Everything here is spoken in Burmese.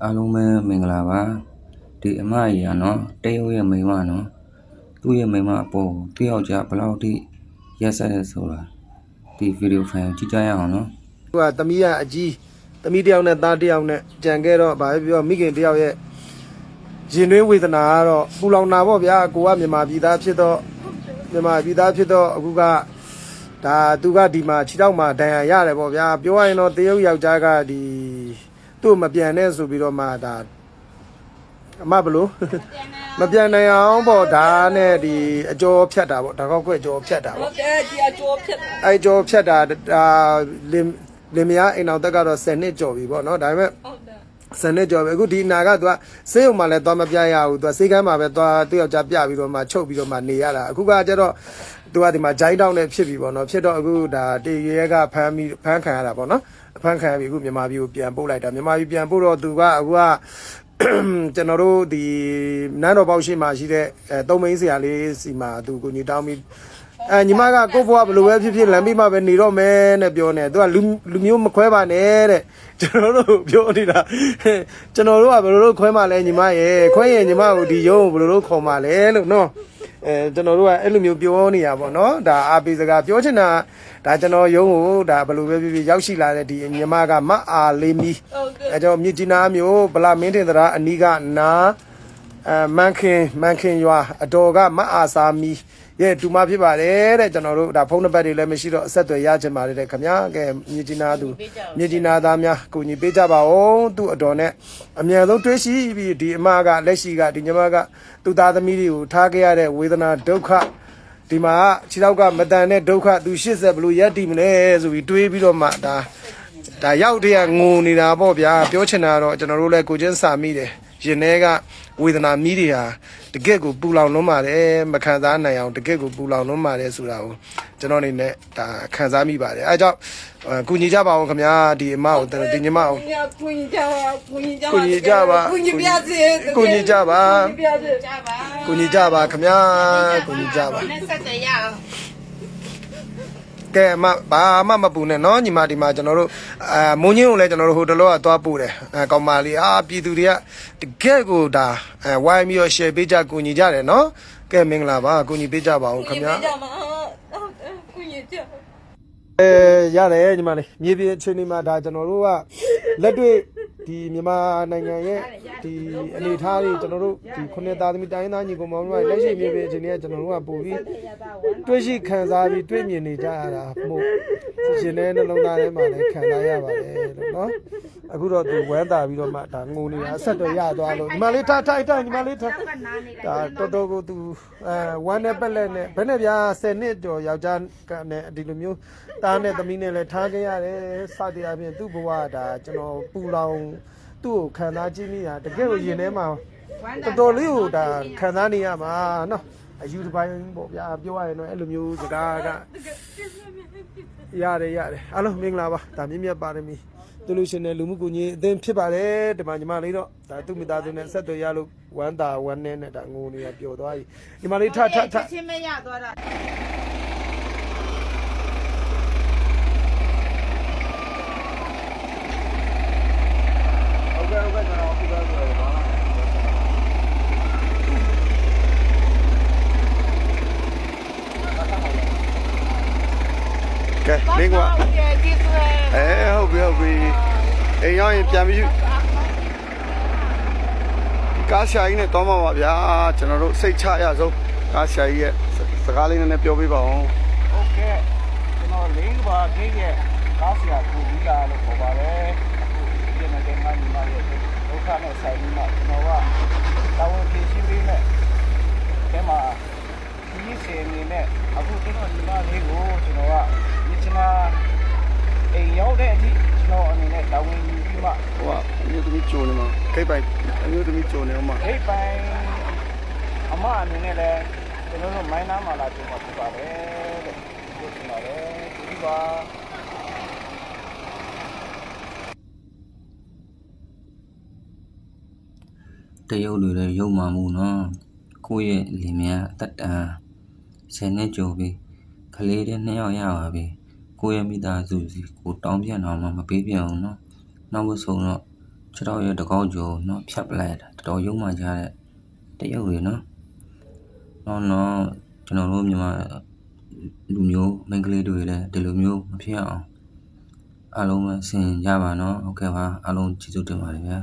အားလုံးပဲမင်္ဂလာပါဒီအမကြီးကနော်တရုတ်ရဲ့မိန်းမနော်သူ့ရဲ့မိန်းမအပေါ်သူ့ယောက်ျားဘယ်လောက်ထိရက်ဆက်တယ်ဆိုတာဒီဗီဒီယိုဖိုင်ကိုကြည့်ကြရအောင်နော်သူကသမီးကအကြီးသမီးတယောက်နဲ့သားတယောက်နဲ့ကြံခဲ့တော့ဗာပြောမိခင်တယောက်ရဲ့ရင်တွင်းဝေဒနာကတော့ပူလောင်တာပေါ့ဗျာကိုကမြန်မာပြည်သားဖြစ်တော့အခုကဒါသူကဒီမှာခြေထောက်မှာဒဏ်ရာရတယ်ပေါ့ဗျာပြောရရင်တော့တရုတ်ယောက်ျားကဒီသူ့မပြန်နဲ့ဆိုပြီးတော့မှဒါအမဘလို့မပြန်နိုင်အောင်ပေါ့ဒါနဲ့ဒီအကျော်ဖြတ်တာပေါ့ဒါကောက်ကွက်ကျော်ဖြတ်တာပေါ့ဒီအကျော်ဖြတ်အဲကျော်ဖြတ်တာလင်မယားအိမ်အောင်တက်ကတော့10နှစ်ကျော်ပြီပေါ့နော်ဒါပေမဲ့10နှစ်ကျော်ပြီအခုဒီနာကသူကဆေးရုံမှာလည်းသွားမပြရဘူးသူကဆေးကမ်းမှာပဲသွားသူ့ယောက်ျားပြပြီးတော့မှချုပ်ပြီးတော့မှနေရတာအခုကကျတော့သူကဒီမှာဂျိုင်းတောင်းနဲ့ဖြစ်ပြီပေါ့နော်ဖြစ်တော့အခုဒါတေရဲကဖမ်းခံရတာပေါ့နော်ဖမ်းခံရပြီအခုမြန်မာပြည်ကိုပြန်ပို့လိုက်တာမြန်မာပြည်ပြန်ပို့တော့သူကအခုကကျွန်တော်တို့ဒီနန်းတော်ပေါက်ရှိမှရှိတဲ့သုံးမင်းဆရာလေးစီမှာသူကိုညီတောင်းပြီးညီမကကိုဘွားဘလို့ပဲဖြစ်ဖြစ်လမ်းပြီးမှပဲနေတော့မယ်နဲ့ပြောနေသူကလူမျိုးမခွဲပါနဲ့တဲ့ကျွန်တော်တို့ပြောနေတာကျွန်တော်တို့ကဘယ်လိုလုပ်ခွဲမှလဲညီမရဲ့ခွဲရင်ညီမကိုဒီရုံးကိုဘယ်လိုလုပ်ခေါ်မှလဲလို့နော်ကျွန်တော်တို့ကအဲ့လိုမျိုးပြောနေရပါတော့ဒါအာပေစကားပြောချင်တာဒါကျွန်တော်ရုံးကိုဒါဘယ်လိုပဲဖြစ်ဖြစ်ရောက်ရှိလာတဲ့ဒီညီမကမအားလေးမီအဲကြောင့်မြစ်ကြီးနားမျိုးဗလာမင်းတင်သရာအနီးကနာမန်ခင်ရွာအတော်ကမအားစာမီရဲ့တူမဖြစ်ပါတယ်တဲ့ကျွန်တော်တို့ဒါဖုန်းနံပါတ်တွေလည်းမရှိတော့အဆက်အသွယ်ရချင်ပါတယ်တဲ့ခင်ဗျာကဲမြစ်ကြီးနားသားများကိုညီပေးကြပါဦးသူ့အတော်နဲ့အမြန်ဆုံးတွေးရှိပြီးဒီအမကလက်ရှိကဒီညီမကသူ့သားသမီးတွေကိုထားခဲ့ရတဲ့ဝေဒနာဒုက္ခဒီမှာခြေထောက်ကမတန်တဲ့ဒုက္ခသူ80ဘလို့ရက်တည်မလဲဆိုပြီးတွေးပြီးတော့မှဒါရောက်တဲ့ငိုနေတာပေါ့ဗျာပြောချင်တာတော့ကျွန်တော်တို့လည်းကိုချင်းစာမိတယ်ရင်ထဲကဝေဒနာမီးတွေဟာတကယ့်ကိုပူလောင်လွန်းပါတယ်မခံစားနိုင်အောင်တကယ့်ကိုပူလောင်လွန်းပါတယ်ဆိုတာကိုကျွန်တော်အနေနဲ့ဒါခံစားမိပါတယ်အဲကြောင့်ကူညီကြပါဦးခင်ဗျာဒီအမကိုဒီညီမအောင်ကူညီကြပါကူညီကြပါကူညီပြစေကူညီကြပါကူညီကြပါခင်ဗျာကူညီကြပါနဲ့ဆက်တယ်ရအောင်ကဲဘာမှမပူနဲ့နော်ညီမဒီမှာကျွန်တော်တို့မုံညင်းကိုလည်းကျွန်တော်တို့ဟိုတလောကသွားပို့တယ်ကောင်မလေးပြည်သူတွေကတကယ်ကိုဒါဝိုင်းပြီးတော့ share ပေးကြကူညီကြတယ်နော်ကဲမင်္ဂလာပါကူညီပေးကြပါဦးခင်ဗျာကူညီကြရတယ်ညီမလေးမြေပြင်အချိန်ဒီမှာဒါကျွန်တော်တို့ကလက်တွေ့ဒီမြန်မာနိုင်ငံရဲ့ဒီအနေအထားတွေကျွန်တော်တို့ဒီခုနှစ်သားသမီးတိုင်းသားညီကောင်မောင်တို့လက်ရှိမြေပြင်အချိန်တွေကကျွန်တော်တို့ကပို့ပြီးတွေ့ရှိခံစားပြီးတွေ့မြင်နေကြရတာမို့ရှင်တဲ့နှလုံးသားထဲမှာလည်းခံစားရပါတယ်လို့နော်အခုတော့သူဝမ်းသာပြီးတော့မှဒါငိုနေတာအဆက်တော့ရသွားလို့ညီမလေးထိုက်ညီမလေးထိုက်ဒါတော်တော်ကိုသူဝမ်းနဲ့ပက်လက်နဲ့ဘယ်နဲ့ဗျာ10နှစ်ကျော်ယောက်ျားကနဲ့ဒီလိုမျိုးသားနဲ့သမီးနဲ့လည်းထားခဲ့ရတယ်စသည်အပြင်သူ့ဘဝဒါကျွန်တော်ပူလောင်သူ့ကိုခံစားကြည့်မိတာတကယ်ကိုရင်ထဲမှာတော်တော်လေးကိုဒါခံစားနေရမှာနော်အယူတစ်ပိုင်းပေါ့ဗျာပြောရရင်တော့အဲ့လိုမျိုးစကားကရတယ်အားလုံးမင်္ဂလာပါဒါမြင့်မြတ်ပါရမီသူလူရှင်တဲ့လူမှုကူညီအသင်းဖြစ်ပါတယ်ဒီမှာညီမလေးတော့ဒါသူ့မိသားစုနဲ့ဆက်သွယ်ရလို့ဝမ်းနဲ့ဒါငိုနေတာပျော်သွားပြီညီမလေးထချင်းမရသွားတာကဲမင်းကဟုတ်ပြီအိမ်ရောက်ရင်ပြန်ပြီးကားဆရာကြီးနဲ့တောင်းပါပါဗျာကျွန်တော်တို့စိတ်ချရဆုံးကားဆရာကြီးရဲ့စကားလေးနဲ့ပြောပြပါအောင်โอเคကျွန်တော်လင်းပါခေးရဲ့ကားဆရာကိုပြီးလာလို့ခေါ်ပါတယ်အခုဒီနေ့ကမှညီမရဲ့ဒုက္ခနဲ့ဆိုင်ပြီးမှကျွန်တော်ကတာဝန်ဖြည့်ရှင်းပေးမယ်အဲမှာဒီစေနေနဲ့အခုကျွန်တော်ညီမလေးကိုကျွန်တော်ကဒီချနာအိမ်ရောက်တဲ့အထိကျွန်တော်အနေနဲ့တာဝန်ယူပြီးမှဟိုကအမျိုးသမီးကြိုနေမှာခိတ်ပိုင်အမျိုးသမီးကြိုနေမှာခိတ်ပိုင်အမအနေနဲ့လည်းကျွန်တော်တို့မိုင်းနားမှာလာကြမှာဖြစ်ပါတယ်တဲ့ပြောချင်ပါတယ်ဒီပါတရုတ်တွေလည်းရုံမှမှုနော်ကိုယ့်ရဲ့လင်မယားအသက်တန်း10နှစ်ကျော်ပြီကလေးတွေ2ယောက်ရပါပြီကိုယ့်ရဲ့မိသားစုစီကိုတောင်းပြန်တော့မှမပေးပြန်အောင်နော်နောက်မဆုံးတော့ ခြေထောက်ရဲ့တကောက်ကျော်နော်ဖြတ်ပလိုက်တာတော်တော်ရုံမှကြတဲ့တရုပ်တွေနော်နော်ကျွန်တော်တို့မြန်မာလူမျိုးမိန်းကလေးတွေလည်းဒီလိုမျိုးမဖြစ်အောင်အားလုံးပဲဆင်ကြပါနော်ဟုတ်ကဲ့ပါအားလုံးကျေးဇူးတင်ပါတယ်ဗျာ